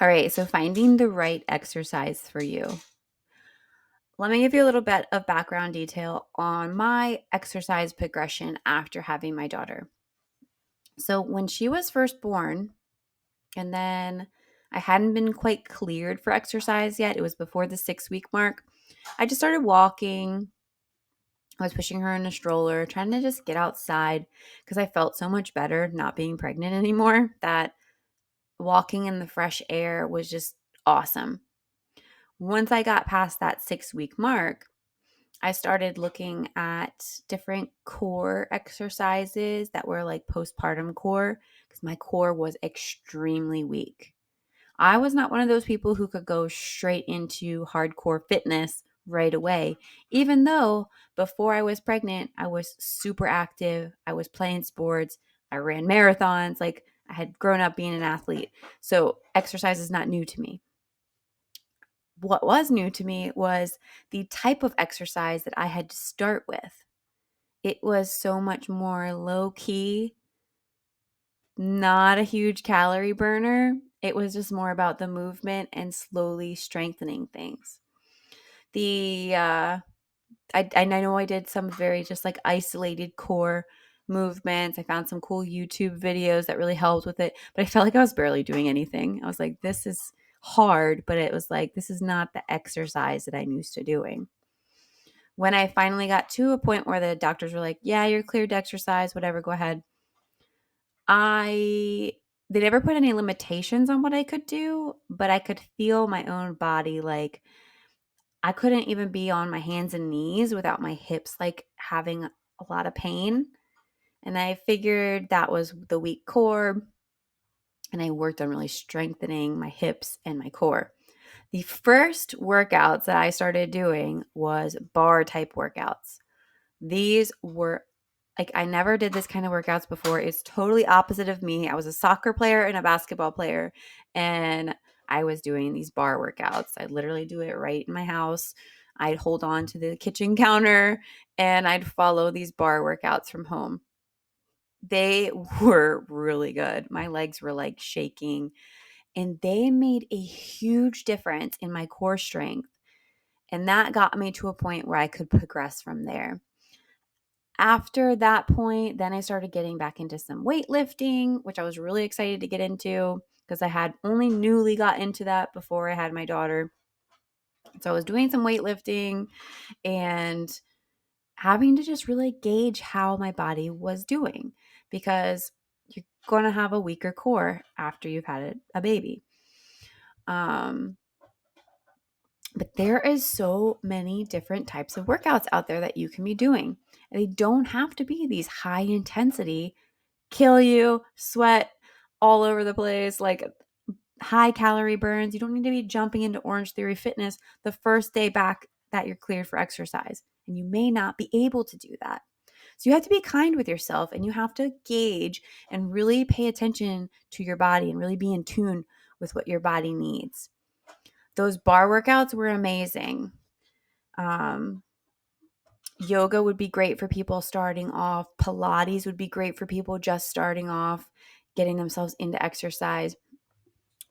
All right, so finding the right exercise for you. Let me give you a little bit of background detail on my exercise progression after having my daughter. So, when she was first born, and then I hadn't been quite cleared for exercise yet, it was before the 6 week mark. I just started walking. I was pushing her in a stroller, trying to just get outside because I felt so much better not being pregnant anymore that walking in the fresh air was just awesome. Once I got past that 6 week mark, I started looking at different core exercises that were like postpartum core because my core was extremely weak. I was not one of those people who could go straight into hardcore fitness right away, even though before I was pregnant, I was super active. I was playing sports. I ran marathons. Like I had grown up being an athlete. So exercise is not new to me. What was new to me was the type of exercise that I had to start with. It was so much more low key, not a huge calorie burner. It was just more about the movement and slowly strengthening things. The I know I did some very just like isolated core movements. I found some cool YouTube videos that really helped with it, but I felt like I was barely doing anything. I was like, this is hard, but it was like, this is not the exercise that I'm used to doing. When I finally got to a point where the doctors were like, yeah, you're cleared to exercise, whatever, go ahead. I They never put any limitations on what I could do, but I could feel my own body like I couldn't even be on my hands and knees without my hips like having a lot of pain. And I figured that was the weak core. And I worked on really strengthening my hips and my core. The first workouts that I started doing was bar type workouts. These were like, I never did this kind of workouts before. It's totally opposite of me. I was a soccer player and a basketball player, and I was doing these bar workouts. I'd literally do it right in my house. I'd hold on to the kitchen counter and I'd follow these bar workouts from home. They were really good. My legs were like shaking, and they made a huge difference in my core strength. And that got me to a point where I could progress from there. After that point, then I started getting back into some weightlifting, which I was really excited to get into because I had only newly got into that before I had my daughter. So I was doing some weightlifting and having to just really gauge how my body was doing because you're going to have a weaker core after you've had a baby. Um, but there is so many different types of workouts out there that you can be doing. They don't have to be these high intensity, kill you, sweat all over the place, like high calorie burns. You don't need to be jumping into Orange Theory Fitness the first day back that you're cleared for exercise. And you may not be able to do that. So you have to be kind with yourself and you have to gauge and really pay attention to your body and really be in tune with what your body needs. Those bar workouts were amazing. Um, Yoga would be great for people starting off. Pilates would be great for people just starting off, getting themselves into exercise.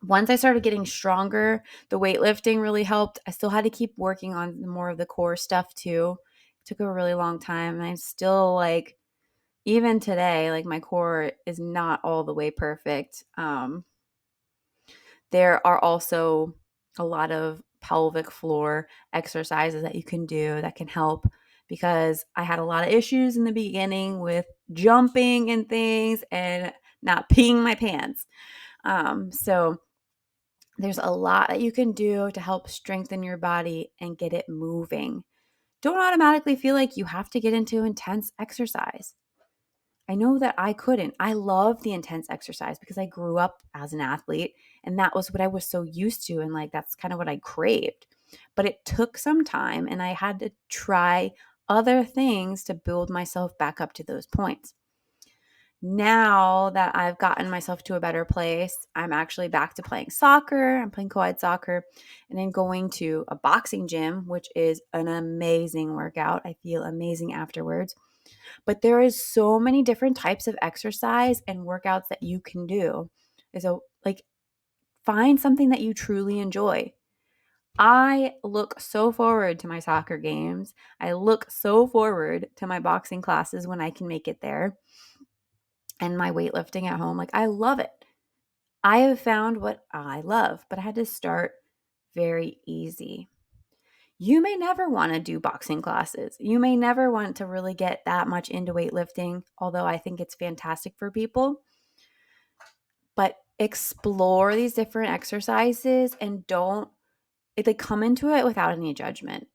Once I started getting stronger, the weightlifting really helped. I still had to keep working on more of the core stuff too. It took a really long time. And I'm still like, even today, like my core is not all the way perfect. There are also a lot of pelvic floor exercises that you can do that can help because I had a lot of issues in the beginning with jumping and things and not peeing my pants. So there's a lot that you can do to help strengthen your body and get it moving. Don't automatically feel like you have to get into intense exercise. I know that I couldn't. I love the intense exercise because I grew up as an athlete and that was what I was so used to. And like, that's kind of what I craved. But it took some time and I had to try other things to build myself back up to those points. Now that I've gotten myself to a better place, I'm actually back to playing soccer. I'm playing co-ed soccer and then going to a boxing gym, which is an amazing workout. I feel amazing afterwards. But there is so many different types of exercise and workouts that you can do. So like find something that you truly enjoy. I look so forward to my soccer games. I look so forward to my boxing classes when I can make it there and my weightlifting at home. Like, I love it. I have found what I love, but I had to start very easy. You may never want to do boxing classes. You may never want to really get that much into weightlifting, although I think it's fantastic for people. But explore these different exercises and don't, if they come into it without any judgment.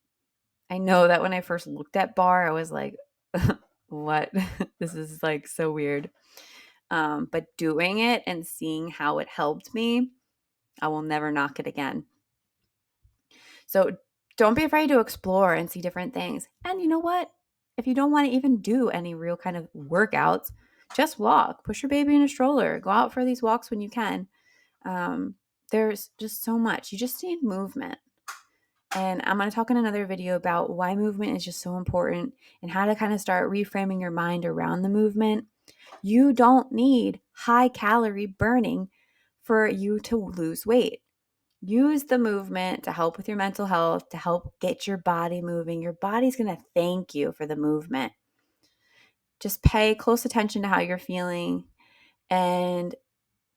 I know that when I first looked at bar, I was like, what? This is like so weird. But doing it and seeing how it helped me, I will never knock it again. So don't be afraid to explore and see different things. And you know what? If you don't want to even do any real kind of workouts, just walk. Push your baby in a stroller. Go out for these walks when you can. Um, there's just so much. You just need movement. And I'm going to talk in another video about why movement is just so important and how to kind of start reframing your mind around the movement. You don't need high calorie burning for you to lose weight. Use the movement to help with your mental health, to help get your body moving. Your body's going to thank you for the movement. Just pay close attention to how you're feeling and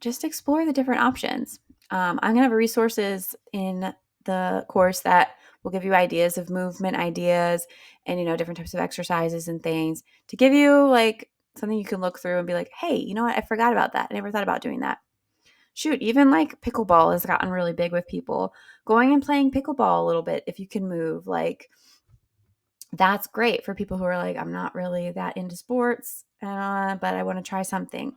just explore the different options. I'm going to have resources in the course that will give you ideas of movement ideas and, different types of exercises and things to give you like something you can look through and be like, hey, you know what? I forgot about that. I never thought about doing that. Shoot, even like pickleball has gotten really big with people. Going and playing pickleball a little bit if you can move, like that's great for people who are like, I'm not really that into sports, but I want to try something.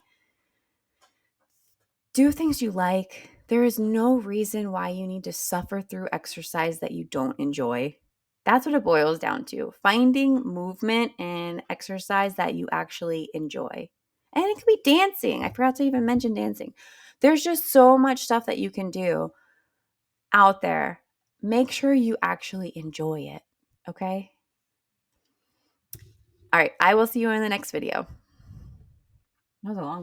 Do things you like. There is no reason why you need to suffer through exercise that you don't enjoy. That's what it boils down to. Finding movement and exercise that you actually enjoy. And it could be dancing. I forgot to even mention dancing. There's just so much stuff that you can do out there. Make sure you actually enjoy it. Okay? All right. I will see you in the next video. That was a long video.